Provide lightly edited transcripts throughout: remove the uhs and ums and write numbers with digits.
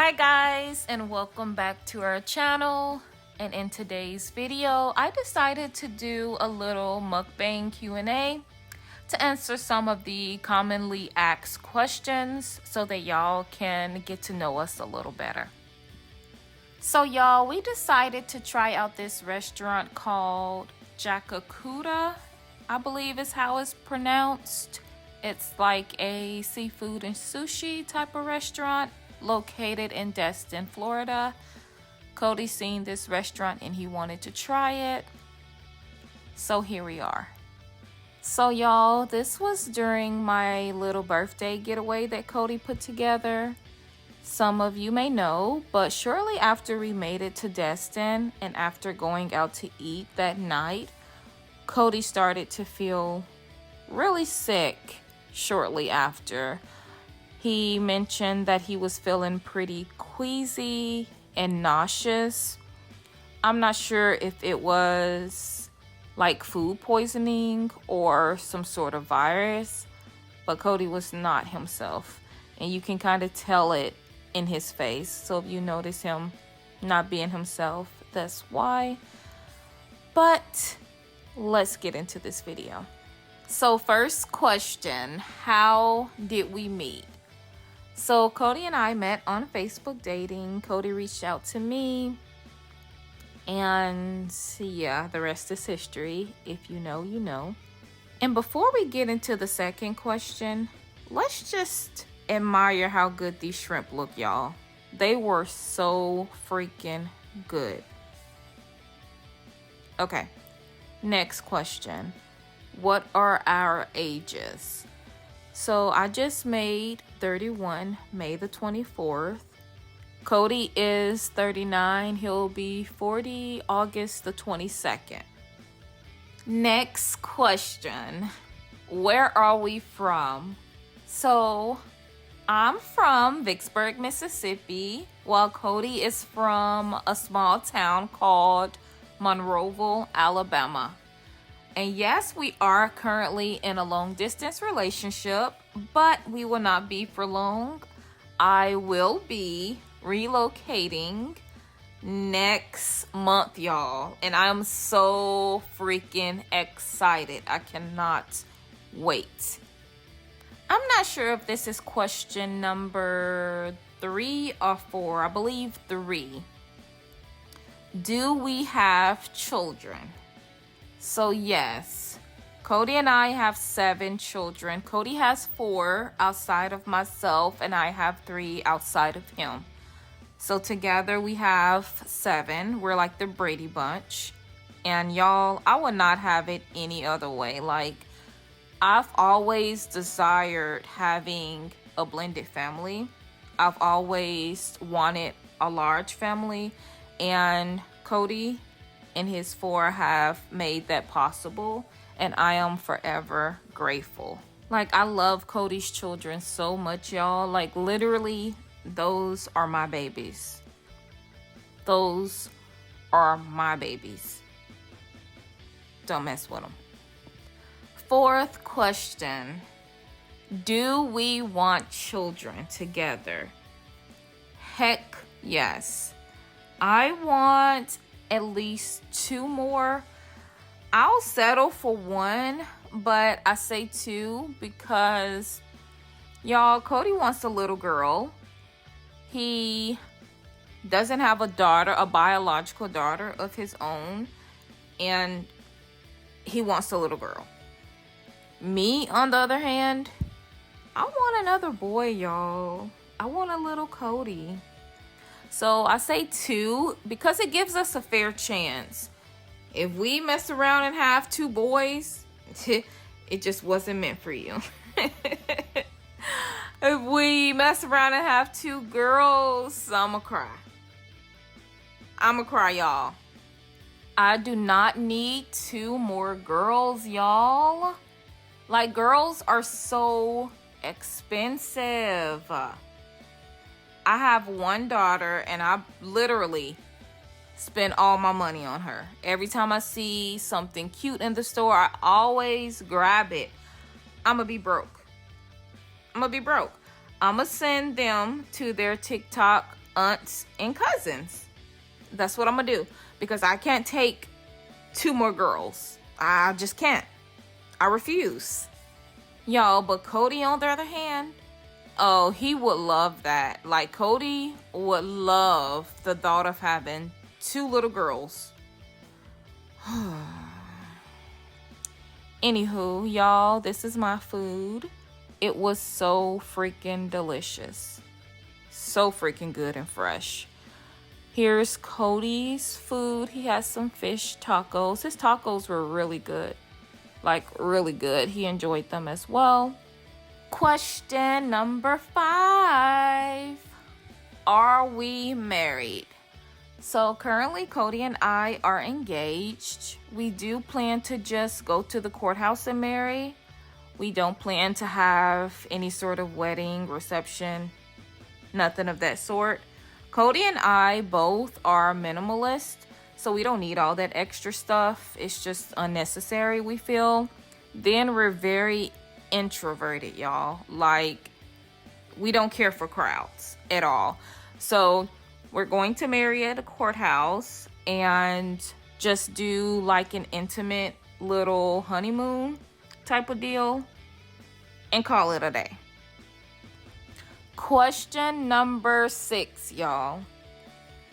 Hi guys, and welcome back to our channel. And in today's video, I decided to do a little mukbang Q&A to answer some of the commonly asked questions so that y'all can get to know us a little better. So y'all, we decided to try out this restaurant called Jakakuta, I believe is how it's pronounced. It's like a seafood and sushi type of restaurant located in Destin, Florida. Cody seen this restaurant and he wanted to try it. So here we are. So y'all, this was during my little birthday getaway that Cody put together. Some of you may know, but shortly after we made it to Destin and after going out to eat that night, Cody started to feel really sick shortly after. He mentioned that he was feeling pretty queasy and nauseous. I'm not sure if it was like food poisoning or some sort of virus, but Cody was not himself. And you can kind of tell it in his face. So if you notice him not being himself, that's why. But let's get into this video. So first question, how did we meet? So Cody and I met on Facebook dating. Cody reached out to me. And yeah, the rest is history. If you know, you know. And before we get into the second question, let's just admire how good these shrimp look, y'all. They were so freaking good. Okay, next question. What are our ages? So I just made 31 May the 24th. Cody is 39. He'll be 40 August the 22nd. Next question. Where are we from? So I'm from Vicksburg, Mississippi, while Cody is from a small town called Monroeville, Alabama. And yes, we are currently in a long distance relationship, but we will not be for long. I will be relocating next month, y'all. And I'm so freaking excited. I cannot wait. I'm not sure if this is question number 3 or 4. I believe 3. Do we have children? So yes, Cody and I have 7 children. Cody has 4 outside of myself, and I have 3 outside of him. So together we have 7. We're like the Brady Bunch. And y'all, I would not have it any other way. Like, I've always desired having a blended family. I've always wanted a large family. And Cody and his 4 have made that possible, and I am forever grateful. Like, I love Cody's children so much, y'all. Like, literally, those are my babies. Those are my babies. Don't mess with them. 4th question. Do we want children together? Heck yes. I want at least 2 more. I'll settle for 1, but I say 2 because, y'all, Cody wants a little girl. He doesn't have a daughter, a biological daughter of his own, and he wants a little girl. Me, on the other hand, I want another boy, y'all. I want a little Cody. So I say 2 because it gives us a fair chance. If we mess around and have 2 boys, it just wasn't meant for you. If we mess around and have 2 girls, I'ma cry. I'ma cry, y'all. I do not need 2 more girls, y'all. Like, girls are so expensive. I have 1 daughter, and I literally spend all my money on her. Every time I see something cute in the store, I always grab it. I'm gonna be broke. I'm gonna send them to their TikTok aunts and cousins. That's what I'm gonna do, because I can't take 2 more girls. I just can't. I refuse. Y'all, but Cody, on the other hand, oh, he would love that. Like, Cody would love the thought of having 2 little girls. Anywho, y'all, this is my food. It was so freaking delicious. So freaking good and fresh. Here's Cody's food. He has some fish tacos. His tacos were really good. Like, really good. He enjoyed them as well. Question number 5. Are we married? So currently Cody and I are engaged. We do plan to just go to the courthouse and marry. We don't plan to have any sort of wedding, reception, nothing of that sort. Cody and I both are minimalist, so we don't need all that extra stuff. It's just unnecessary, we feel. Then we're very introverted, y'all. Like, we don't care for crowds at all. So we're going to marry at a courthouse and just do like an intimate little honeymoon type of deal and call it a day. Question number 6, y'all.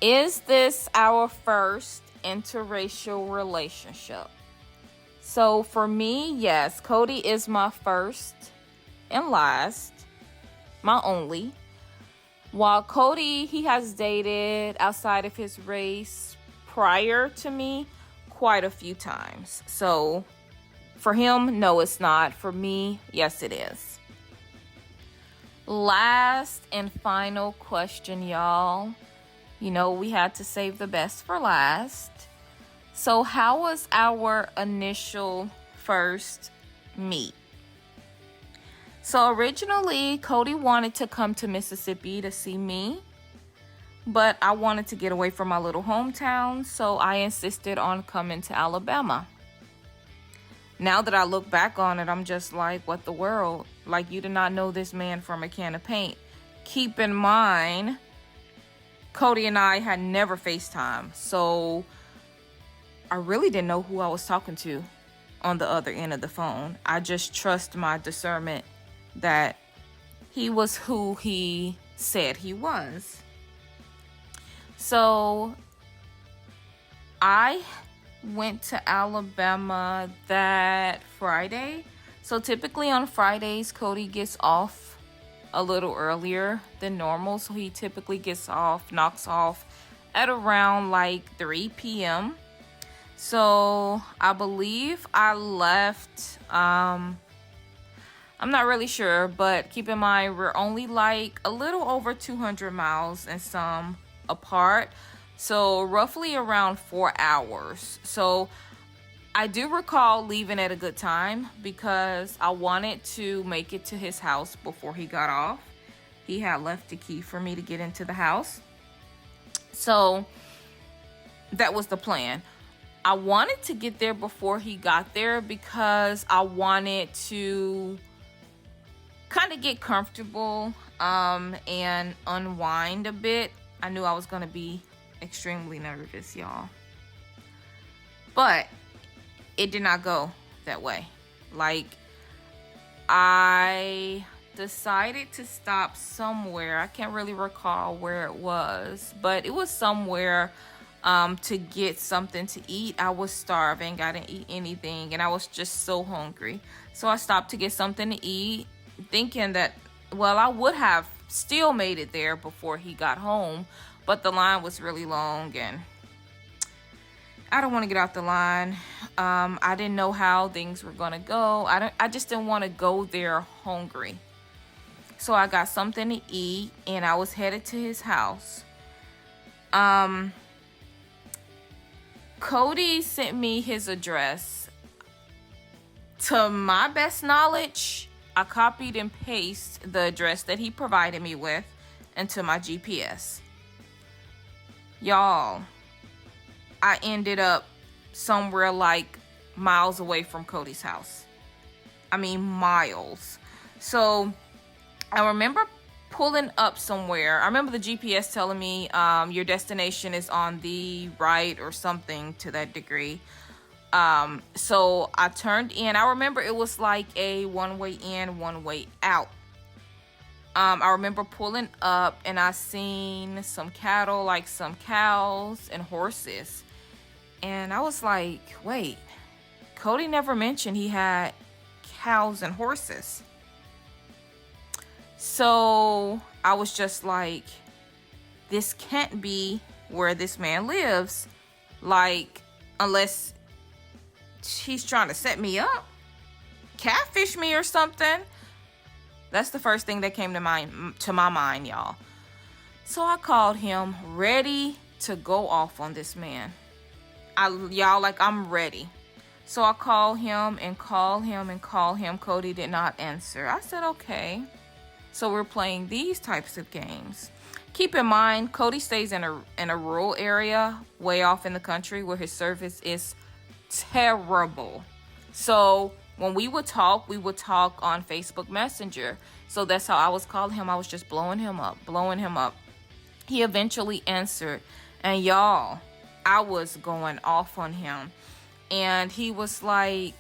Is this our first interracial relationship? So for me, yes, Cody is my first and last, my only. While Cody, he has dated outside of his race prior to me quite a few times. So for him, no, it's not. For me, yes, it is. Last and final question, y'all. You know, we had to save the best for last. So how was our initial first meet? So originally, Cody wanted to come to Mississippi to see me, but I wanted to get away from my little hometown, so I insisted on coming to Alabama. Now that I look back on it, I'm just like, what the world? Like, you did not know this man from a can of paint. Keep in mind, Cody and I had never FaceTime, so I really didn't know who I was talking to on the other end of the phone. I just trust my discernment that he was who he said he was. So I went to Alabama that Friday. So typically on Fridays, Cody gets off a little earlier than normal. So he typically knocks off at around like 3 p.m. So I believe I left, I'm not really sure, but keep in mind, we're only like a little over 200 miles and some apart. So roughly around 4 hours. So I do recall leaving at a good time because I wanted to make it to his house before he got off. He had left the key for me to get into the house. So that was the plan. I wanted to get there before he got there because I wanted to kind of get comfortable and unwind a bit. I knew I was going to be extremely nervous, y'all. But it did not go that way. Like, I decided to stop somewhere. I can't really recall where it was, but it was somewhere to get something to eat. I was starving. I didn't eat anything, and I was just so hungry. So I stopped to get something to eat, thinking that, well, I would have still made it there before he got home, but the line was really long, and I don't want to get out the line. I didn't know how things were gonna go. I just didn't want to go there hungry. So I got something to eat, and I was headed to his house. Cody sent me his address. To my best knowledge, I copied and pasted the address that he provided me with into my GPS. Y'all, I ended up somewhere like miles away from Cody's house. I mean, miles. So I remember pulling up somewhere. I remember the GPS telling me your destination is on the right or something to that degree. So I turned in. I remember it was like a one-way in, one-way out. I remember pulling up and I seen some cattle, like some cows and horses. And I was like, wait, Cody never mentioned he had cows and horses. So I was just like, this can't be where this man lives. Like, unless he's trying to set me up, catfish me or something. That's the first thing that came to my mind, y'all. So I called him, ready to go off on this man. I'm ready. So I call him and call him and call him. Cody did not answer. I said, okay. So we're playing these types of games. Keep in mind, Cody stays in a rural area, way off in the country, where his service is terrible. So when we would talk on Facebook Messenger. So that's how I was calling him. I was just blowing him up. He eventually answered. And y'all, I was going off on him. And he was like,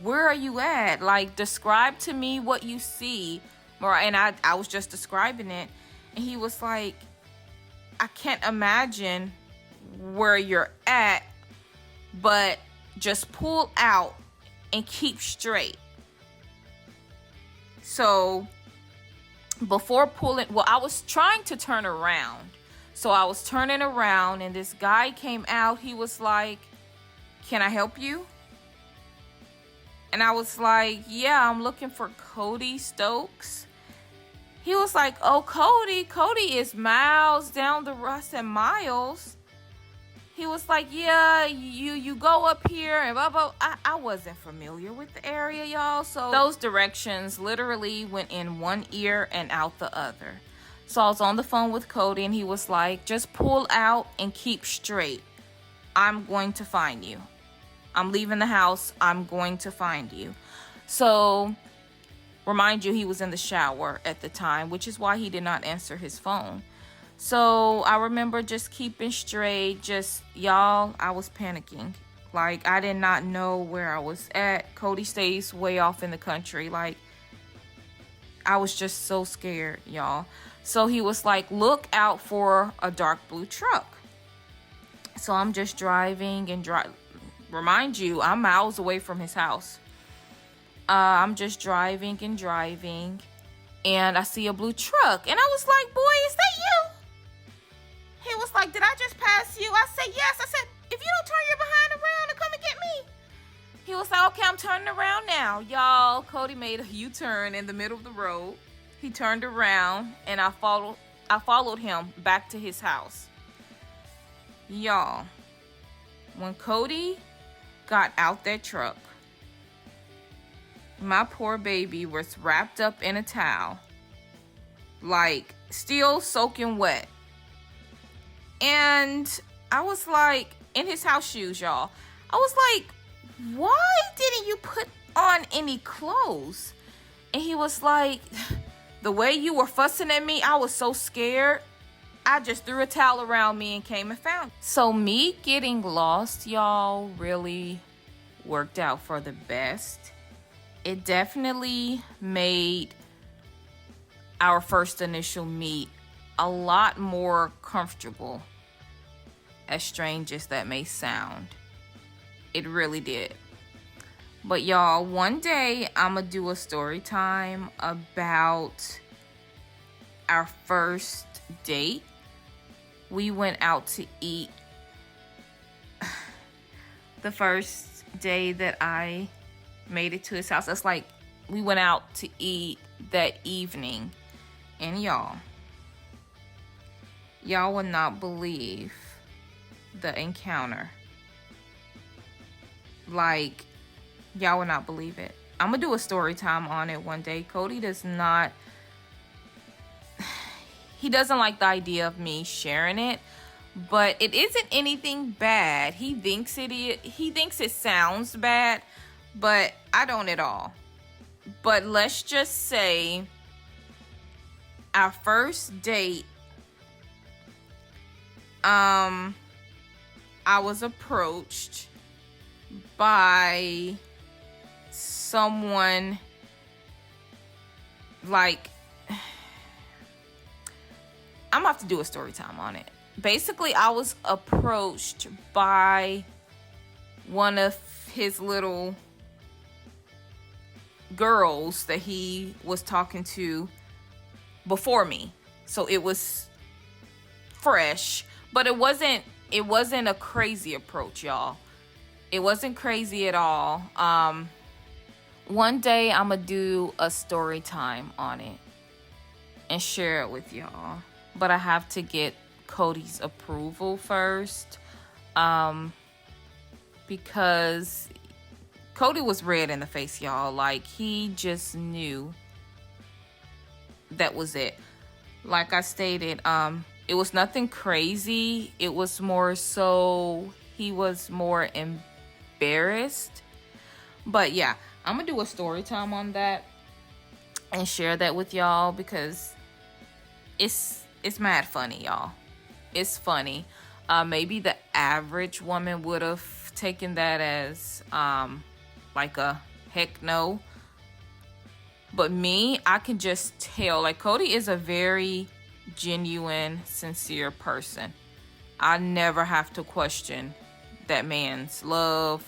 where are you at? Like, describe to me what you see. And I was just describing it. And he was like, I can't imagine where you're at, but just pull out and keep straight. So before pulling, I was trying to turn around. So I was turning around and this guy came out. He was like, can I help you? And I was like, yeah, I'm looking for Cody Stokes. He was like, oh, Cody is miles down the road. I said, miles? He was like, yeah, you go up here and blah, blah. I wasn't familiar with the area, y'all. So those directions literally went in one ear and out the other. So I was on the phone with Cody and he was like, just pull out and keep straight. I'm going to find you. I'm leaving the house. I'm going to find you. So remind you, he was in the shower at the time, which is why he did not answer his phone. So I remember just keeping straight. Y'all, I was panicking. Like, I did not know where I was at. Cody stays way off in the country. Like, I was just so scared, y'all. So he was like, look out for a dark blue truck. So I'm just driving and remind you, I'm miles away from his house. I'm just driving and I see a blue truck. And I was like, boy, is that you? He was like, did I just pass you? I said, yes. I said, if you don't turn your behind around and come and get me. He was like, okay, I'm turning around now. Y'all, Cody made a U-turn in the middle of the road. He turned around and I followed him back to his house. Y'all, when Cody got out that truck, my poor baby was wrapped up in a towel, like still soaking wet. And I was like, in his house shoes, y'all. I was like, why didn't you put on any clothes? And he was like, the way you were fussing at me, I was so scared. I just threw a towel around me and came and found you. So me getting lost, y'all, really worked out for the best. It definitely made our first initial meet a lot more comfortable, as strange as that may sound. It really did. But y'all, one day I'm gonna do a story time about our first date. We went out to eat. The first day that I made it to his house, that's like we went out to eat that evening. And y'all would not believe the encounter. Like, y'all would not believe it. I'm gonna do a story time on it one day. Cody he doesn't like the idea of me sharing it, but it isn't anything bad. He thinks it sounds bad, but I don't at all. But let's just say Our first date, I was approached by someone, like, I'm gonna have to do a story time on it. Basically, I was approached by one of his little girls that he was talking to before me. So it was fresh, but it wasn't a crazy approach, y'all. It wasn't crazy at all. One day I'm gonna do a story time on it and share it with y'all, but I have to get Cody's approval first, because Cody was red in the face, y'all. Like, he just knew that was it. Like I stated, it was nothing crazy. It was more so he was more embarrassed. But yeah, I'm gonna do a story time on that and share that with y'all, because it's mad funny, y'all. It's funny. Maybe the average woman would have taken that as like a heck no. But me, I can just tell, like, Cody is a very genuine, sincere person. I never have to question that man's love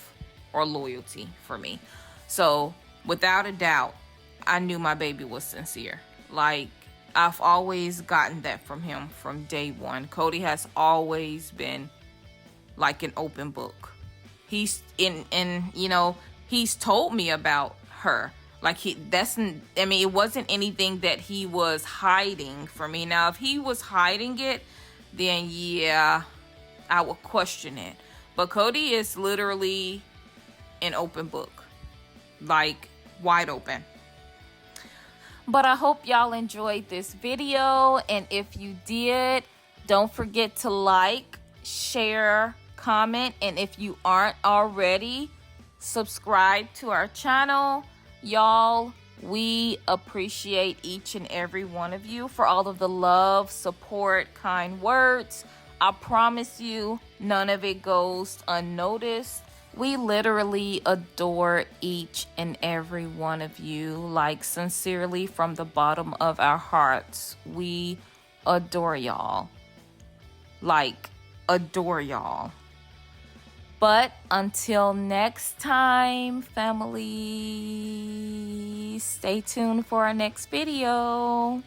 or loyalty for me. So without a doubt, I knew my baby was sincere. Like, I've always gotten that from him from day one. Cody has always been like an open book. He's he's told me about her. Like, it wasn't anything that he was hiding from me. Now, if he was hiding it, then yeah, I would question it. But Cody is literally an open book, like wide open. But I hope y'all enjoyed this video, and if you did, don't forget to like, share, comment, and if you aren't already, subscribe to our channel. Y'all, we appreciate each and every one of you for all of the love, support, kind words. I promise you, none of it goes unnoticed. We literally adore each and every one of you, like, sincerely from the bottom of our hearts. We adore y'all. Like, adore y'all. But until next time, family, stay tuned for our next video.